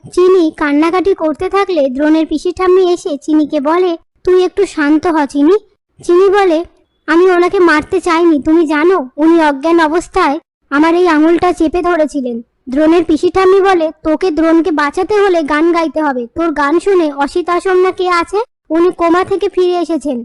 চিনি কান্নাকাটি করতে থাকলে দ্রোণের পিসি ঠাম্মি এসে চিনিকে বলে, তুই একটু শান্ত হ চিনি। চিনি বলে, আমি ওনাকে মারতে চাইনি, তুমি জানো উনি অজ্ঞান অবস্থায় আমার এই আঙুলটা চেপে ধরেছিলেন। দ্রোণের পিসি ঠাম্মি বলে, তোকে দ্রোণকে বাঁচাতে হলে গান গাইতে হবে। তোর গান শুনে অসিত আশ্রম না কে আছে, উনি কোমা থেকে ফিরে এসেছেন।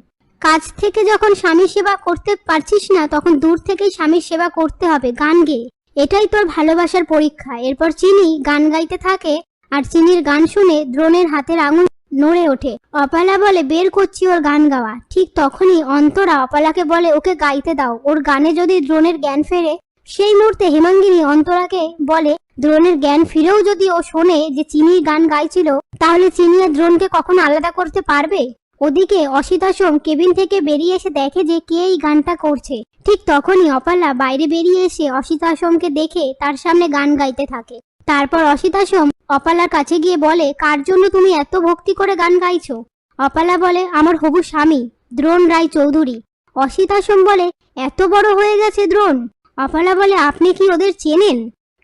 কাজ থেকে যখন স্বামীর সেবা করতে পারছিস না, তখন দূর থেকেই স্বামীর সেবা করতে হবে গান গেয়ে। এটাই তোর ভালোবাসার পরীক্ষা। এরপর চিনি গান গাইতে থাকে, আর চিনির গান শুনে দ্রোণের হাতের আঙুল নড়ে ওঠে। অপালা বলে, বের করছি ওর গান গাওয়া। ঠিক তখনই অন্তরা অপালাকে বলে, ওকে গাইতে দাও, ওর গানে যদি দ্রোণের জ্ঞান ফেরে। সেই মুহূর্তে হেমাঙ্গিনী অন্তরাকে বলে, দ্রোণের জ্ঞান ফিরেও যদি ও শোনে যে চিনির গান গাইছিল, তাহলে চিনি আর দ্রোণকে কখনো আলাদা করতে পারবে? ওদিকে অসিতাশ্রম কেবিন থেকে বেরিয়ে এসে দেখে যে কে এই গানটা করছে। ঠিক তখনই অপালা বাইরে বেরিয়ে এসে অসিতাশ্রমকে দেখে তার সামনে গান গাইতে থাকে। তারপর অসিতাশ্রম অপালার কাছে গিয়ে বলে, কার জন্য তুমি এত ভক্তি করে গান গাইছো? অপালা বলে, আমার হবু স্বামী দ্রোণ রায় চৌধুরী। অসিতাশ্রম বলে, এত বড় হয়ে গেছে দ্রোণ? অপালা বলে, আপনি কি ওদের চেনেন?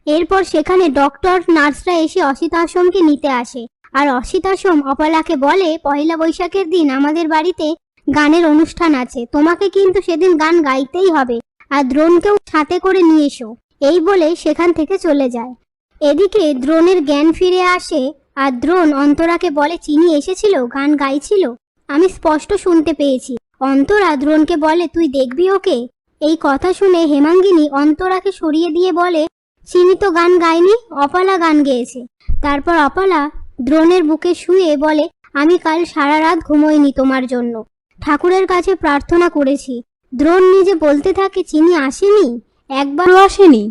এরপর সেখানে ডক্টর নার্সরা এসে অসিতাশ্রমকে নিতে আসে। আর অসিতাশ্রম অপালাকে বলে, পয়লা বৈশাখের দিন আমাদের বাড়িতে গানের অনুষ্ঠান আছে, তোমাকে কিন্তু সেদিন গান গাইতেই হবে, আর দ্রোণকেও সাথে করে নিয়ে এসো। এই বলে সেখান থেকে চলে যায়। এদিকে দ্রোণের জ্ঞান ফিরে আসে, আর দ্রোণ অন্তরাকে বলে, চিনি এসেছিল, গান গাইছিল, আমি স্পষ্ট শুনতে পেয়েছি। অন্তরা দ্রোণকে বলে, তুই দেখবি ওকে। এই কথা শুনে হেমাঙ্গিনী অন্তরাকে সরিয়ে দিয়ে বলে, চিনি তো গান গায়নি, অপালা গান গেয়েছে। তারপর অপালা দ্রোণের বুকে শুয়ে বলে, আমি কাল সারা রাত ঘুমোইনি তোমার জন্য, ঠাকুরের কাছে প্রার্থনা করেছি। দ্রোণ নিজে বলতে থাকে, চিনি আসেনি, একবারও আসেনি।